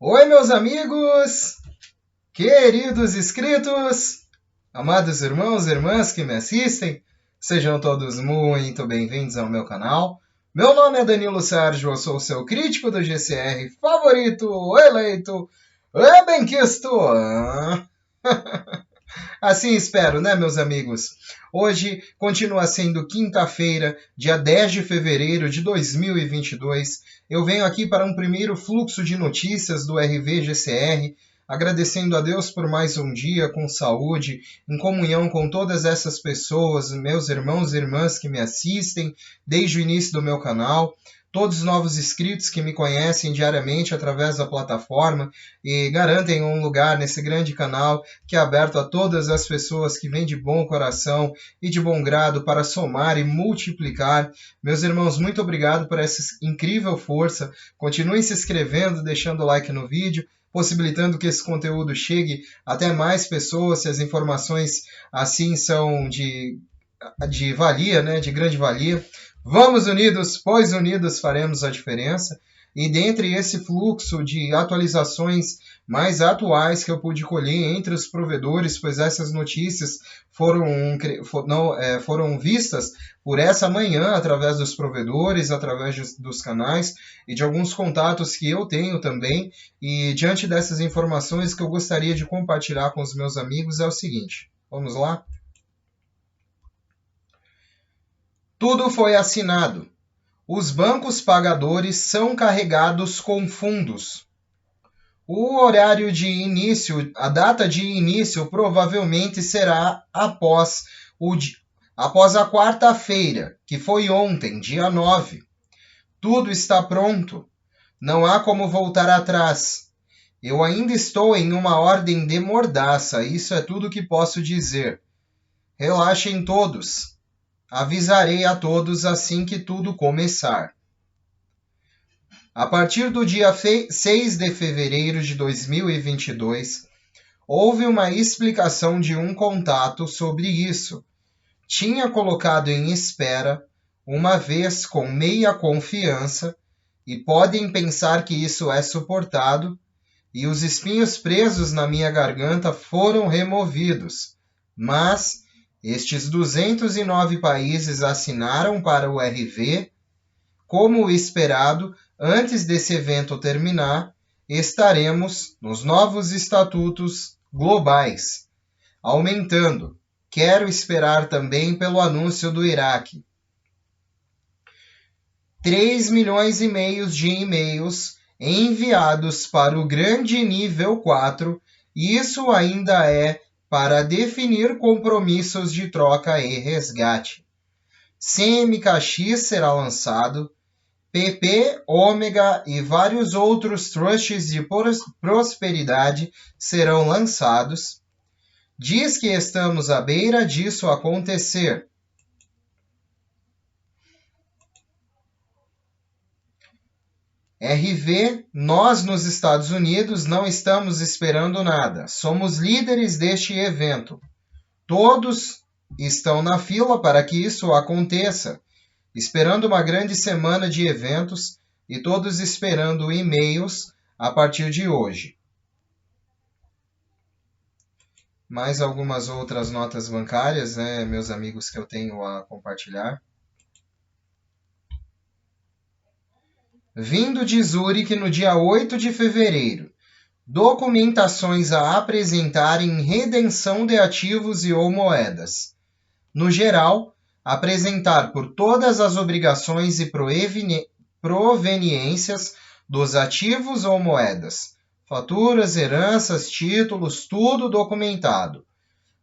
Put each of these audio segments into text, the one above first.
Oi, meus amigos, queridos inscritos, amados irmãos e irmãs que me assistem, sejam todos muito bem-vindos ao meu canal. Meu nome é Danilo Sérgio, eu sou o seu crítico do GCR favorito, eleito e benquisto. Assim espero, né, meus amigos? Hoje continua sendo quinta-feira, dia 10 de fevereiro de 2022. Eu venho aqui para um primeiro fluxo de notícias do RV-GCR, agradecendo a Deus por mais um dia com saúde, em comunhão com todas essas pessoas, meus irmãos e irmãs que me assistem desde o início do meu canal, todos os novos inscritos que me conhecem diariamente através da plataforma e garantem um lugar nesse grande canal que é aberto a todas as pessoas que vêm de bom coração e de bom grado para somar e multiplicar. Meus irmãos, muito obrigado por essa incrível força. Continuem se inscrevendo, deixando o like no vídeo, possibilitando que esse conteúdo chegue até mais pessoas, se as informações assim são de valia, né, de grande valia. Vamos unidos, pois unidos faremos a diferença. E dentre esse fluxo de atualizações mais atuais que eu pude colher entre os provedores, pois essas notícias foram vistas por essa manhã através dos provedores, através dos canais e de alguns contatos que eu tenho também. E diante dessas informações que eu gostaria de compartilhar com os meus amigos é o seguinte. Vamos lá? Tudo foi assinado. Os bancos pagadores são carregados com fundos. O horário de início, a data de início provavelmente será após a quarta-feira, que foi ontem, dia 9. Tudo está pronto. Não há como voltar atrás. Eu ainda estou em uma ordem de mordaça, isso é tudo que posso dizer. Relaxem todos. Avisarei a todos assim que tudo começar. A partir do dia 6 de fevereiro de 2022, houve uma explicação de um contato sobre isso. Tinha colocado em espera, uma vez com meia confiança, e podem pensar que isso é suportado, e os espinhos presos na minha garganta foram removidos. Mas estes 209 países assinaram para o RV. Como esperado, antes desse evento terminar, estaremos nos novos estatutos globais, aumentando. Quero esperar também pelo anúncio do Iraque. 3 milhões e meio de e-mails enviados para o grande nível 4, e isso ainda é para definir compromissos de troca e resgate. CMKX será lançado, PP, Ômega e vários outros trusts de prosperidade serão lançados. Diz que estamos à beira disso acontecer. RV, nós nos Estados Unidos não estamos esperando nada. Somos líderes deste evento. Todos estão na fila para que isso aconteça, esperando uma grande semana de eventos e todos esperando e-mails a partir de hoje. Mais algumas outras notas bancárias, né, meus amigos, que eu tenho a compartilhar. Vindo de Zurique no dia 8 de fevereiro. Documentações a apresentar em redenção de ativos e ou moedas. No geral, apresentar por todas as obrigações e proveniências dos ativos ou moedas. Faturas, heranças, títulos, tudo documentado.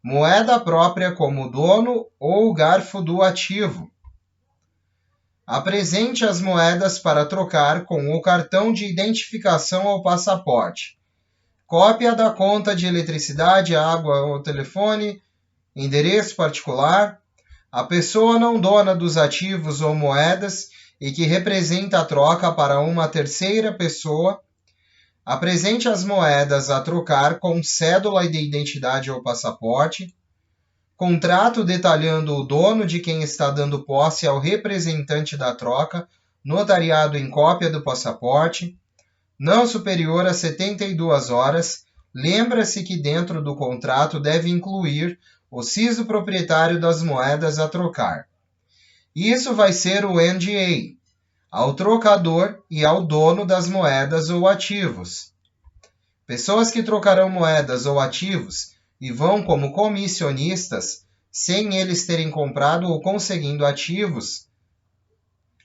Moeda própria como dono ou garfo do ativo. Apresente as moedas para trocar com o cartão de identificação ou passaporte. Cópia da conta de eletricidade, água ou telefone, endereço particular. A pessoa não dona dos ativos ou moedas e que representa a troca para uma terceira pessoa. Apresente as moedas a trocar com cédula de identidade ou passaporte. Contrato detalhando o dono de quem está dando posse ao representante da troca, notariado em cópia do passaporte. não superior a 72 horas. Lembra-se que dentro do contrato deve incluir o CIS do proprietário das moedas a trocar. Isso vai ser o NDA, ao trocador e ao dono das moedas ou ativos. Pessoas que trocarão moedas ou ativos e vão como comissionistas, sem eles terem comprado ou conseguindo ativos,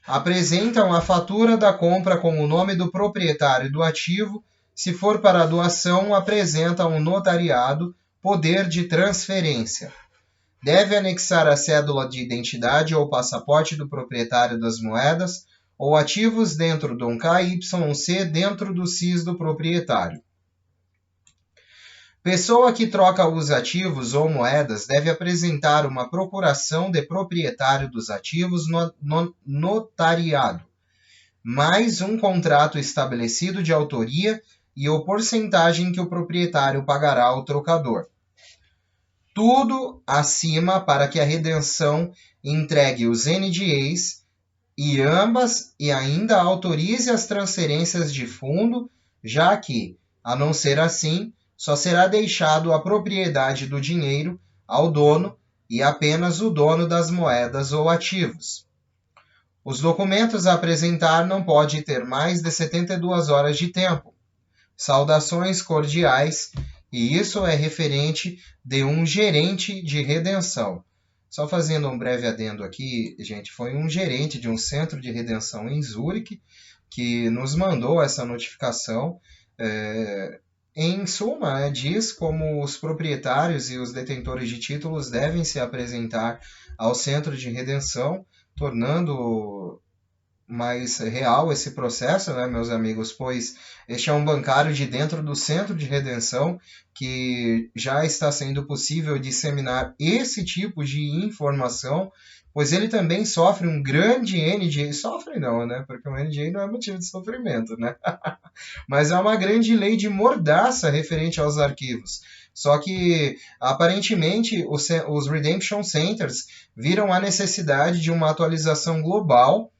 apresentam a fatura da compra com o nome do proprietário do ativo. Se for para a doação, apresentam um notariado, poder de transferência. Deve anexar a cédula de identidade ou passaporte do proprietário das moedas ou ativos dentro de um KYC dentro do CIS do proprietário. Pessoa que troca os ativos ou moedas deve apresentar uma procuração de proprietário dos ativos notariado, mais um contrato estabelecido de autoria e a porcentagem que o proprietário pagará ao trocador. Tudo acima para que a redenção entregue os NDAs e ambas e ainda autorize as transferências de fundo, já que, a não ser assim, só será deixado a propriedade do dinheiro ao dono e apenas o dono das moedas ou ativos. Os documentos a apresentar não pode ter mais de 72 horas de tempo. Saudações cordiais, e isso é referente de um gerente de redenção. Só fazendo um breve adendo aqui, gente, foi um gerente de um centro de redenção em Zurique que nos mandou essa notificação. Em suma, diz como os proprietários e os detentores de títulos devem se apresentar ao centro de redenção, tornando mais real esse processo, né, meus amigos, pois este é um bancário de dentro do centro de redenção que já está sendo possível disseminar esse tipo de informação, pois ele também sofre um grande NDA, sofre não, né, porque o NDA não é motivo de sofrimento, né, mas é uma grande lei de mordaça referente aos arquivos. Só que, aparentemente, os Redemption Centers viram a necessidade de uma atualização global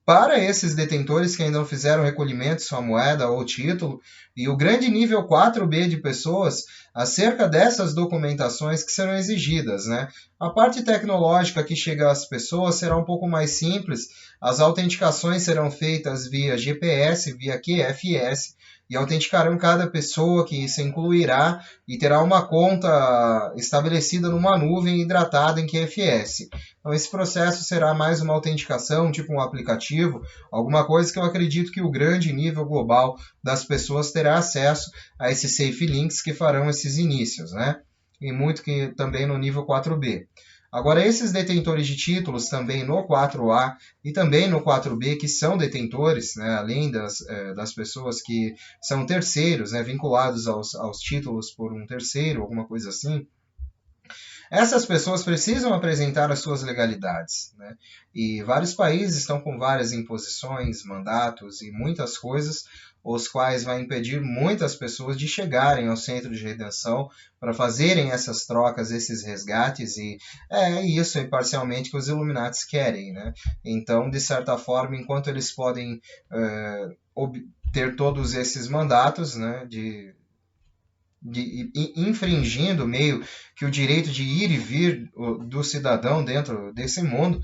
para esses detentores que ainda não fizeram recolhimento de sua moeda ou título, e o grande nível 4B de pessoas acerca dessas documentações que serão exigidas, né? A parte tecnológica que chega às pessoas será um pouco mais simples, as autenticações serão feitas via GPS, via QFS, e autenticarão cada pessoa, que se incluirá e terá uma conta estabelecida numa nuvem hidratada em QFS. Então, esse processo será mais uma autenticação, tipo um aplicativo, alguma coisa que eu acredito que o grande nível global das pessoas terá acesso a esses safe links que farão esses inícios, né? E muito que também no nível 4B. Agora, esses detentores de títulos também no 4A e também no 4B, que são detentores, né, além das pessoas que são terceiros, né, vinculados aos títulos por um terceiro, alguma coisa assim, essas pessoas precisam apresentar as suas legalidades, né? E vários países estão com várias imposições, mandatos e muitas coisas, os quais vai impedir muitas pessoas de chegarem ao centro de redenção para fazerem essas trocas, esses resgates, e é isso parcialmente que os Illuminatis querem, né? Então, de certa forma, enquanto eles podem ter todos esses mandatos, né, infringindo meio que o direito de ir e vir do cidadão dentro desse mundo,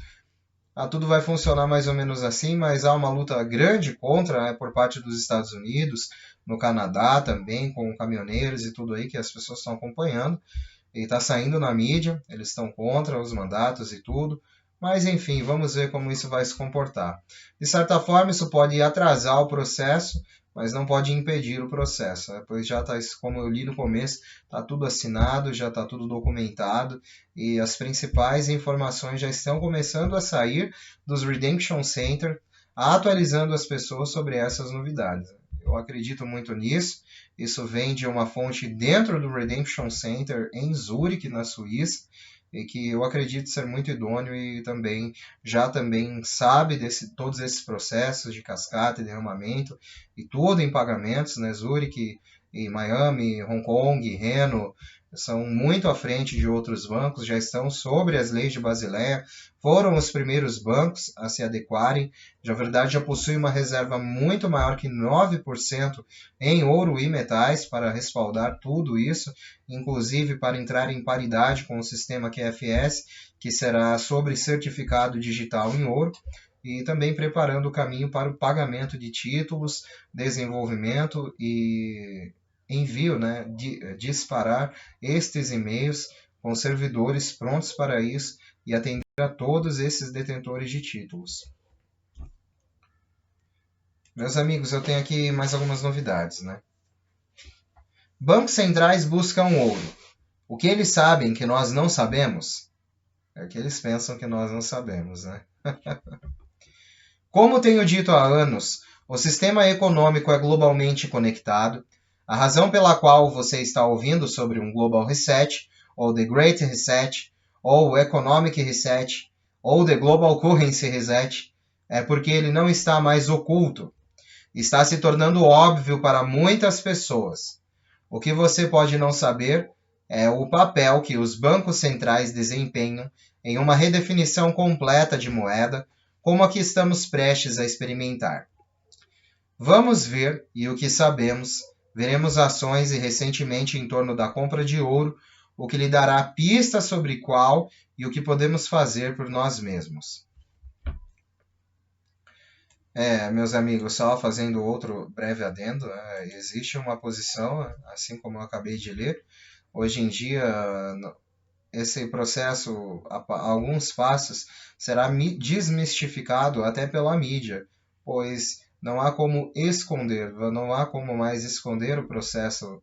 tudo vai funcionar mais ou menos assim, mas há uma luta grande contra, né, por parte dos Estados Unidos, no Canadá também, com caminhoneiros e tudo aí que as pessoas estão acompanhando, e está saindo na mídia, eles estão contra os mandatos e tudo, mas enfim, vamos ver como isso vai se comportar. De certa forma, isso pode atrasar o processo, mas não pode impedir o processo, né? Pois já está, como eu li no começo, está tudo assinado, já está tudo documentado e as principais informações já estão começando a sair dos Redemption Center, atualizando as pessoas sobre essas novidades. Eu acredito muito nisso. Isso vem de uma fonte dentro do Redemption Center em Zurique, na Suíça, e que eu acredito ser muito idôneo e também sabe todos esses processos de cascata e derramamento e tudo em pagamentos, né? Zurique e Miami, Hong Kong, Reno, são muito à frente de outros bancos, já estão sobre as leis de Basileia, foram os primeiros bancos a se adequarem, na verdade já possuem uma reserva muito maior que 9% em ouro e metais para respaldar tudo isso, inclusive para entrar em paridade com o sistema QFS, que será sobre certificado digital em ouro, e também preparando o caminho para o pagamento de títulos, desenvolvimento e envio, né, disparar estes e-mails com servidores prontos para isso e atender a todos esses detentores de títulos. Meus amigos, eu tenho aqui mais algumas novidades, né? Bancos centrais buscam ouro. O que eles sabem que nós não sabemos? É o que eles pensam que nós não sabemos, né? Como tenho dito há anos, o sistema econômico é globalmente conectado. A razão pela qual você está ouvindo sobre um Global Reset, ou The Great Reset, ou Economic Reset, ou The Global Currency Reset, é porque ele não está mais oculto. Está se tornando óbvio para muitas pessoas. O que você pode não saber é o papel que os bancos centrais desempenham em uma redefinição completa de moeda, como a que estamos prestes a experimentar. Vamos ver, e o que sabemos, veremos ações e recentemente em torno da compra de ouro, o que lhe dará pistas sobre qual e o que podemos fazer por nós mesmos. Meus amigos, só fazendo outro breve adendo, existe uma posição, assim como eu acabei de ler, hoje em dia esse processo, alguns passos, será desmistificado até pela mídia, pois não há como esconder, não há como mais esconder o processo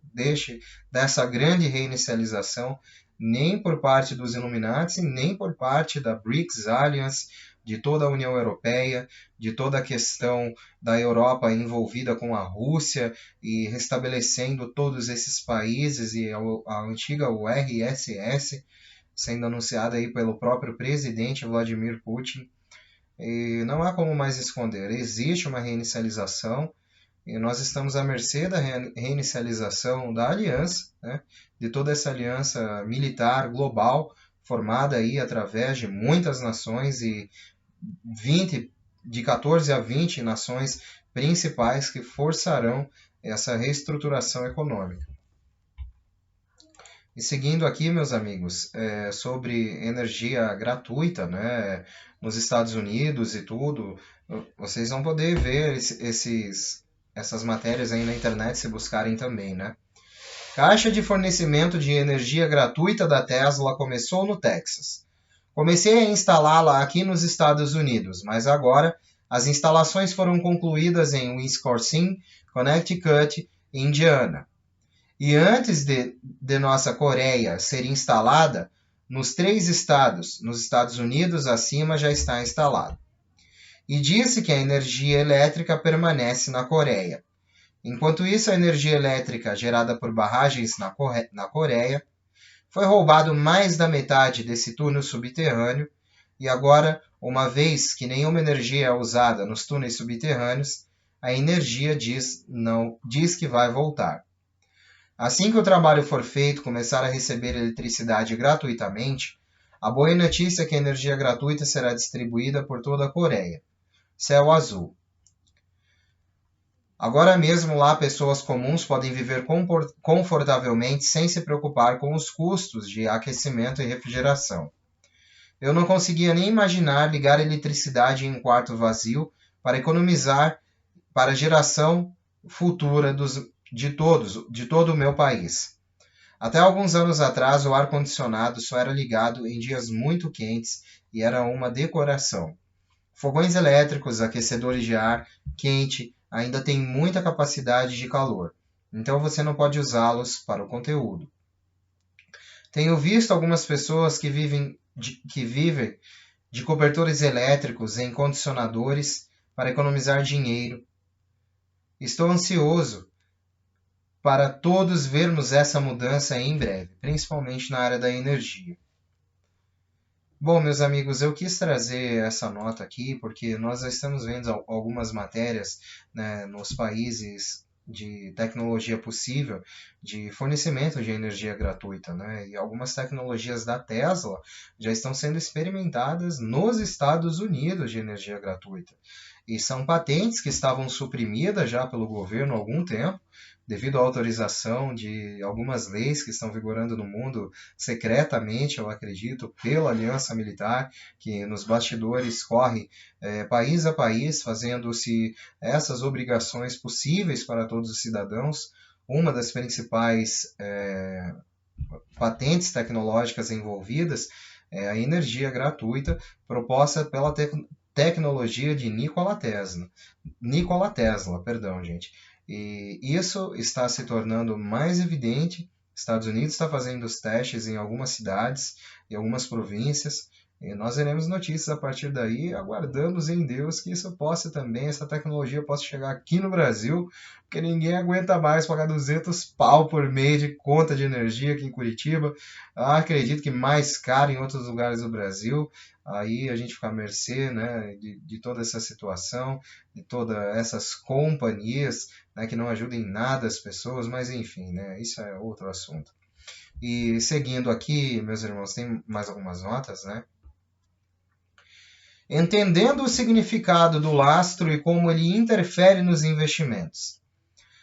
dessa grande reinicialização, nem por parte dos Illuminati, nem por parte da BRICS Alliance, de toda a União Europeia, de toda a questão da Europa envolvida com a Rússia e restabelecendo todos esses países e a antiga URSS, sendo anunciada aí pelo próprio presidente Vladimir Putin. E não há como mais esconder, existe uma reinicialização e nós estamos à mercê da reinicialização da aliança, né, de toda essa aliança militar global formada aí através de muitas nações e 14 a 20 nações principais que forçarão essa reestruturação econômica. E seguindo aqui, meus amigos, sobre energia gratuita, né, nos Estados Unidos e tudo, vocês vão poder ver essas matérias aí na internet se buscarem também, né? Caixa de fornecimento de energia gratuita da Tesla começou no Texas. Comecei a instalá-la aqui nos Estados Unidos, mas agora as instalações foram concluídas em Wisconsin, Connecticut e Indiana. E antes de nossa Coreia ser instalada, nos 3 estados, nos Estados Unidos acima já está instalado. E disse que a energia elétrica permanece na Coreia. Enquanto isso, a energia elétrica gerada por barragens na Coreia foi roubado mais da metade desse túnel subterrâneo e agora, uma vez que nenhuma energia é usada nos túneis subterrâneos, a energia diz que vai voltar. Assim que o trabalho for feito, começar a receber eletricidade gratuitamente, a boa notícia é que a energia gratuita será distribuída por toda a Coreia. Céu azul. Agora mesmo lá pessoas comuns podem viver confortavelmente sem se preocupar com os custos de aquecimento e refrigeração. Eu não conseguia nem imaginar ligar eletricidade em um quarto vazio para economizar para a geração futura de todo o meu país. Até alguns anos atrás, o ar-condicionado só era ligado em dias muito quentes e era uma decoração. Fogões elétricos, aquecedores de ar quente, ainda têm muita capacidade de calor, então você não pode usá-los para o conteúdo. Tenho visto algumas pessoas que vivem de cobertores elétricos em condicionadores para economizar dinheiro. Estou ansioso para todos vermos essa mudança em breve, principalmente na área da energia. Bom, meus amigos, eu quis trazer essa nota aqui porque nós já estamos vendo algumas matérias, né, nos países de tecnologia possível de fornecimento de energia gratuita, né? E algumas tecnologias da Tesla já estão sendo experimentadas nos Estados Unidos de energia gratuita. E são patentes que estavam suprimidas já pelo governo há algum tempo, devido à autorização de algumas leis que estão vigorando no mundo secretamente, eu acredito, pela Aliança Militar, que nos bastidores corre país a país, fazendo-se essas obrigações possíveis para todos os cidadãos. Uma das principais patentes tecnológicas envolvidas é a energia gratuita proposta pela tecnologia de Nikola Tesla. Nikola Tesla, perdão, gente. E isso está se tornando mais evidente. Estados Unidos está fazendo os testes em algumas cidades, em algumas províncias. E nós veremos notícias a partir daí. Aguardamos em Deus que isso possa também, essa tecnologia possa chegar aqui no Brasil, porque ninguém aguenta mais pagar 200 pau por mês de conta de energia aqui em Curitiba. Acredito que mais caro em outros lugares do Brasil. Aí a gente fica à mercê, né, de toda essa situação, de todas essas companhias, né, que não ajudam em nada as pessoas, mas enfim, né, isso é outro assunto. E seguindo aqui, meus irmãos, tem mais algumas notas, né? Entendendo o significado do lastro e como ele interfere nos investimentos.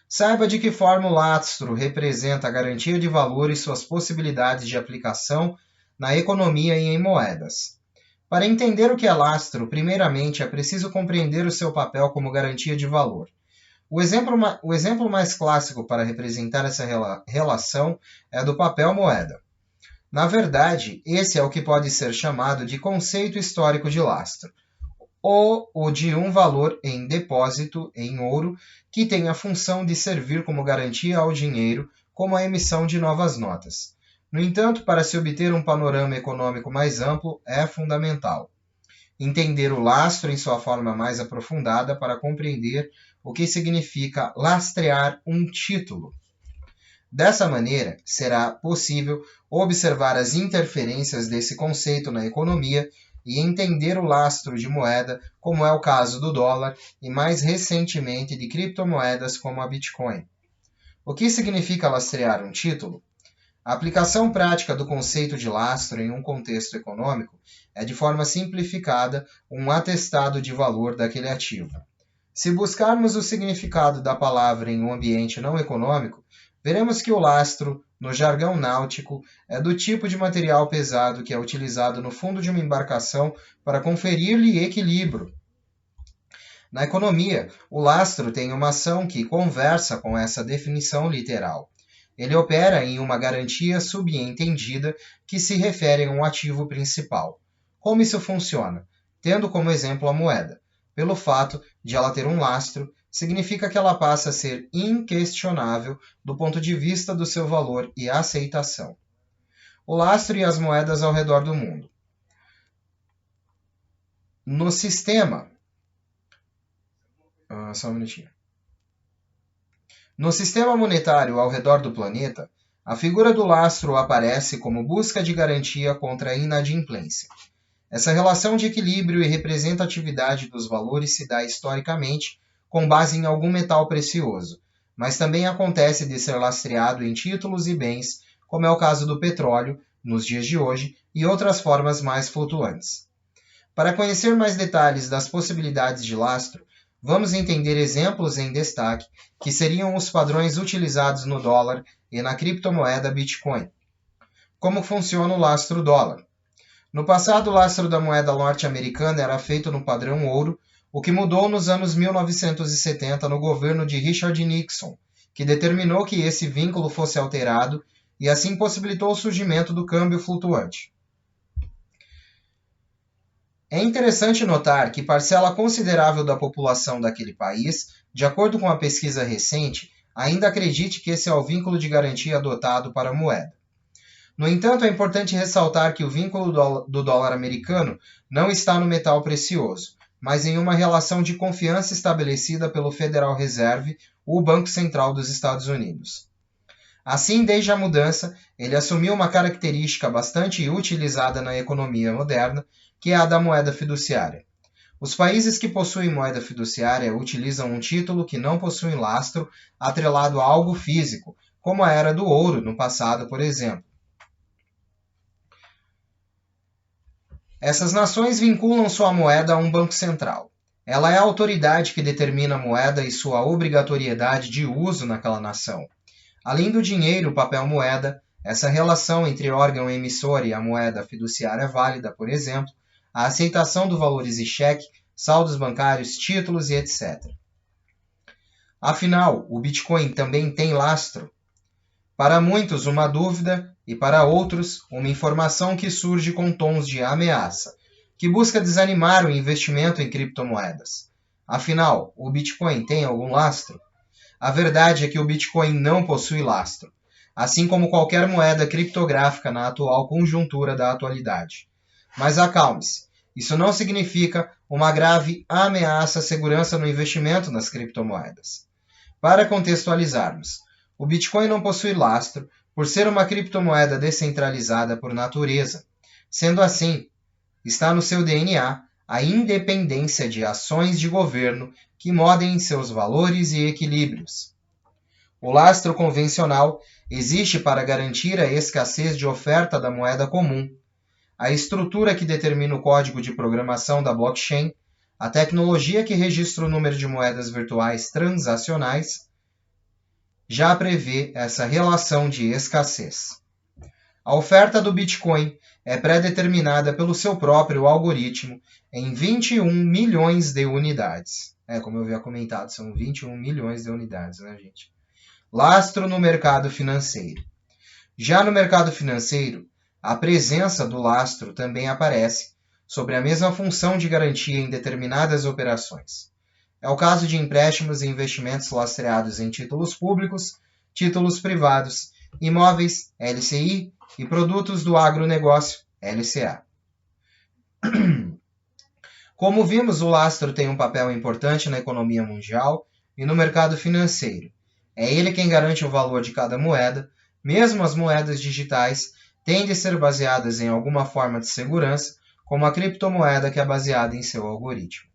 Saiba de que forma o lastro representa a garantia de valor e suas possibilidades de aplicação na economia e em moedas. Para entender o que é lastro, primeiramente é preciso compreender o seu papel como garantia de valor. O exemplo mais clássico para representar essa relação é do papel moeda. Na verdade, esse é o que pode ser chamado de conceito histórico de lastro, ou o de um valor em depósito em ouro que tem a função de servir como garantia ao dinheiro, como a emissão de novas notas. No entanto, para se obter um panorama econômico mais amplo, é fundamental entender o lastro em sua forma mais aprofundada para compreender o que significa lastrear um título. Dessa maneira, será possível observar as interferências desse conceito na economia e entender o lastro de moeda, como é o caso do dólar e mais recentemente de criptomoedas como a Bitcoin. O que significa lastrear um título? A aplicação prática do conceito de lastro em um contexto econômico é, de forma simplificada, um atestado de valor daquele ativo. Se buscarmos o significado da palavra em um ambiente não econômico, veremos que o lastro, no jargão náutico, é do tipo de material pesado que é utilizado no fundo de uma embarcação para conferir-lhe equilíbrio. Na economia, o lastro tem uma ação que conversa com essa definição literal. Ele opera em uma garantia subentendida que se refere a um ativo principal. Como isso funciona? Tendo como exemplo a moeda. Pelo fato de ela ter um lastro, significa que ela passa a ser inquestionável do ponto de vista do seu valor e aceitação. O lastro e as moedas ao redor do mundo. No sistema... só um minutinho. No sistema monetário ao redor do planeta, a figura do lastro aparece como busca de garantia contra a inadimplência. Essa relação de equilíbrio e representatividade dos valores se dá historicamente com base em algum metal precioso, mas também acontece de ser lastreado em títulos e bens, como é o caso do petróleo, nos dias de hoje, e outras formas mais flutuantes. Para conhecer mais detalhes das possibilidades de lastro, vamos entender exemplos em destaque, que seriam os padrões utilizados no dólar e na criptomoeda Bitcoin. Como funciona o lastro dólar? No passado, o lastro da moeda norte-americana era feito no padrão ouro, o que mudou nos anos 1970 no governo de Richard Nixon, que determinou que esse vínculo fosse alterado e assim possibilitou o surgimento do câmbio flutuante. É interessante notar que parcela considerável da população daquele país, de acordo com uma pesquisa recente, ainda acredite que esse é o vínculo de garantia adotado para a moeda. No entanto, é importante ressaltar que o vínculo do dólar americano não está no metal precioso, mas em uma relação de confiança estabelecida pelo Federal Reserve, o Banco Central dos Estados Unidos. Assim, desde a mudança, ele assumiu uma característica bastante utilizada na economia moderna, que é a da moeda fiduciária. Os países que possuem moeda fiduciária utilizam um título que não possui lastro atrelado a algo físico, como a era do ouro no passado, por exemplo. Essas nações vinculam sua moeda a um banco central. Ela é a autoridade que determina a moeda e sua obrigatoriedade de uso naquela nação. Além do dinheiro, papel moeda, essa relação entre órgão emissor e a moeda fiduciária é válida, por exemplo, a aceitação do valores e cheque, saldos bancários, títulos e etc. Afinal, o Bitcoin também tem lastro? Para muitos, uma dúvida e para outros, uma informação que surge com tons de ameaça, que busca desanimar o investimento em criptomoedas. Afinal, o Bitcoin tem algum lastro? A verdade é que o Bitcoin não possui lastro, assim como qualquer moeda criptográfica na atual conjuntura da atualidade. Mas acalme-se, isso não significa uma grave ameaça à segurança no investimento nas criptomoedas. Para contextualizarmos, o Bitcoin não possui lastro por ser uma criptomoeda descentralizada por natureza. Sendo assim, está no seu DNA a independência de ações de governo que modem seus valores e equilíbrios. O lastro convencional existe para garantir a escassez de oferta da moeda comum, a estrutura que determina o código de programação da blockchain, a tecnologia que registra o número de moedas virtuais transacionais, já prevê essa relação de escassez. A oferta do Bitcoin é pré-determinada pelo seu próprio algoritmo em 21 milhões de unidades. Como eu havia comentado, são 21 milhões de unidades, né, gente? Lastro no mercado financeiro. Já no mercado financeiro, a presença do lastro também aparece, sobre a mesma função de garantia em determinadas operações. É o caso de empréstimos e investimentos lastreados em títulos públicos, títulos privados, imóveis, LCI, e produtos do agronegócio, LCA. Como vimos, o lastro tem um papel importante na economia mundial e no mercado financeiro. É ele quem garante o valor de cada moeda, mesmo as moedas digitais têm de ser baseadas em alguma forma de segurança, como a criptomoeda que é baseada em seu algoritmo.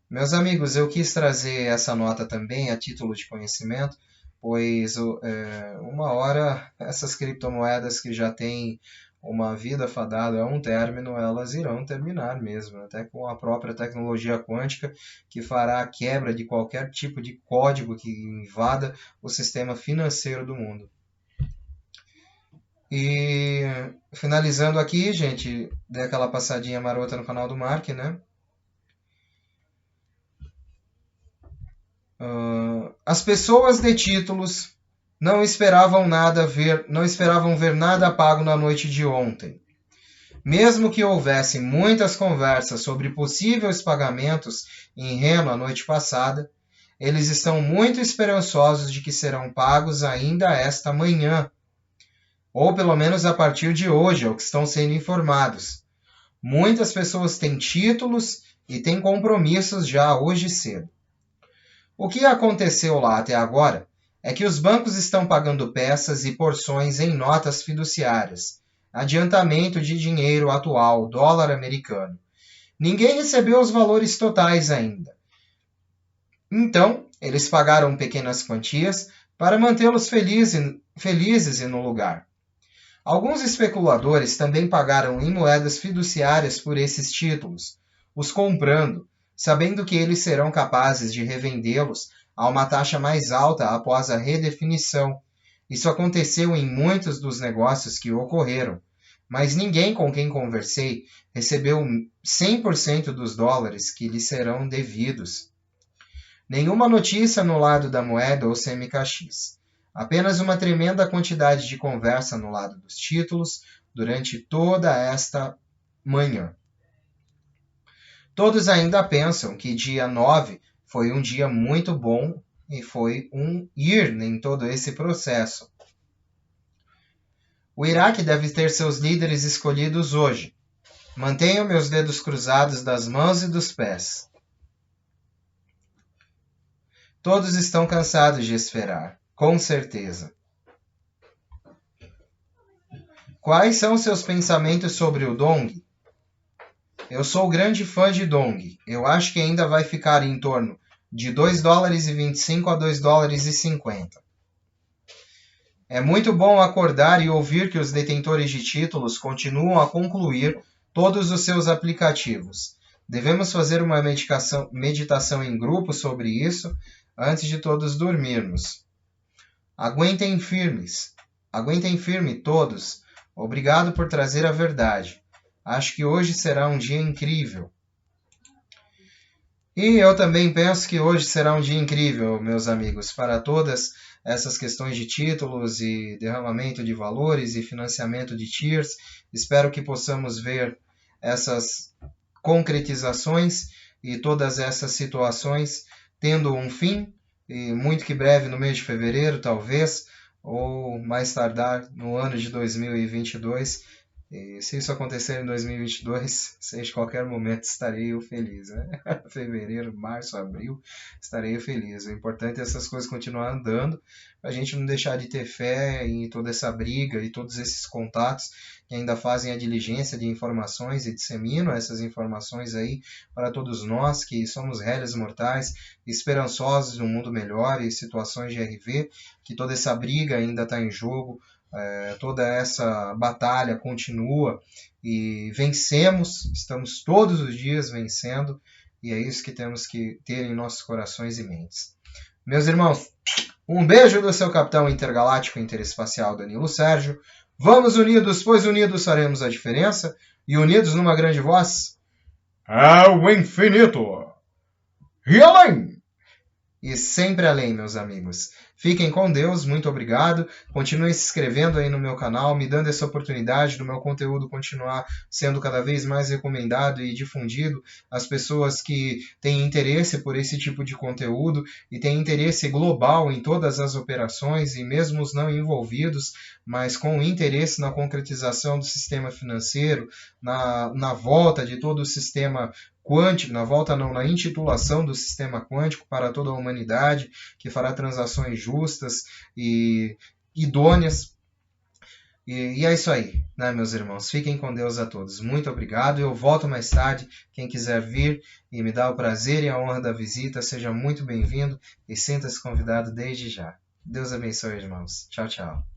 Meus amigos, eu quis trazer essa nota também a título de conhecimento, pois uma hora essas criptomoedas que já têm uma vida fadada a um término, elas irão terminar mesmo, até com a própria tecnologia quântica, que fará a quebra de qualquer tipo de código que invada o sistema financeiro do mundo. E finalizando aqui, gente, dei aquela passadinha marota no canal do Mark, né? As pessoas de títulos não esperavam ver nada pago na noite de ontem. Mesmo que houvesse muitas conversas sobre possíveis pagamentos em Reno a noite passada, eles estão muito esperançosos de que serão pagos ainda esta manhã, ou pelo menos a partir de hoje, é o que estão sendo informados. Muitas pessoas têm títulos e têm compromissos já hoje cedo. O que aconteceu lá até agora é que os bancos estão pagando peças e porções em notas fiduciárias, adiantamento de dinheiro atual, dólar americano. Ninguém recebeu os valores totais ainda. Então, eles pagaram pequenas quantias para mantê-los felizes e no lugar. Alguns especuladores também pagaram em moedas fiduciárias por esses títulos, os comprando, sabendo que eles serão capazes de revendê-los a uma taxa mais alta após a redefinição. Isso aconteceu em muitos dos negócios que ocorreram, mas ninguém com quem conversei recebeu 100% dos dólares que lhes serão devidos. Nenhuma notícia no lado da moeda ou CMKX. Apenas uma tremenda quantidade de conversa no lado dos títulos durante toda esta manhã. Todos ainda pensam que dia 9 foi um dia muito bom e foi um ir em todo esse processo. O Iraque deve ter seus líderes escolhidos hoje. Mantenho meus dedos cruzados das mãos e dos pés. Todos estão cansados de esperar, com certeza. Quais são seus pensamentos sobre o Dong? Eu sou grande fã de Dong. Eu acho que ainda vai ficar em torno de 2 dólares e 25 a 2 dólares e 50. É muito bom acordar e ouvir que os detentores de títulos continuam a concluir todos os seus aplicativos. Devemos fazer uma meditação em grupo sobre isso antes de todos dormirmos. Aguentem firmes. Aguentem firme todos. Obrigado por trazer a verdade. Acho que hoje será um dia incrível. E eu também penso que hoje será um dia incrível, meus amigos, para todas essas questões de títulos e derramamento de valores e financiamento de tiers. Espero que possamos ver essas concretizações e todas essas situações tendo um fim, e muito que breve no mês de fevereiro, talvez, ou mais tardar no ano de 2022. E se isso acontecer em 2022, seja qualquer momento, estarei eu feliz, né? Fevereiro, março, abril, estarei eu feliz. O importante é essas coisas continuar andando, para a gente não deixar de ter fé em toda essa briga e todos esses contatos que ainda fazem a diligência de informações e disseminam essas informações aí para todos nós que somos réis mortais, esperançosos de um mundo melhor e situações de RV, que toda essa briga ainda está em jogo. Toda essa batalha continua e vencemos, estamos todos os dias vencendo, e é isso que temos que ter em nossos corações e mentes. Meus irmãos, um beijo do seu capitão intergaláctico interespacial Danilo Sérgio. Vamos unidos, pois unidos faremos a diferença, e unidos numa grande voz, ao infinito e além! E sempre além, meus amigos. Fiquem com Deus, muito obrigado. Continuem se inscrevendo aí no meu canal, me dando essa oportunidade do meu conteúdo continuar sendo cada vez mais recomendado e difundido às pessoas que têm interesse por esse tipo de conteúdo e têm interesse global em todas as operações e mesmo os não envolvidos, mas com interesse na concretização do sistema financeiro, na volta de todo o sistema quântico, na intitulação do sistema quântico para toda a humanidade, que fará transações justas e idôneas. E é isso aí, né, meus irmãos? Fiquem com Deus a todos. Muito obrigado. Eu volto mais tarde. Quem quiser vir e me dar o prazer e a honra da visita, seja muito bem-vindo e sinta-se convidado desde já. Deus abençoe, irmãos. Tchau, tchau.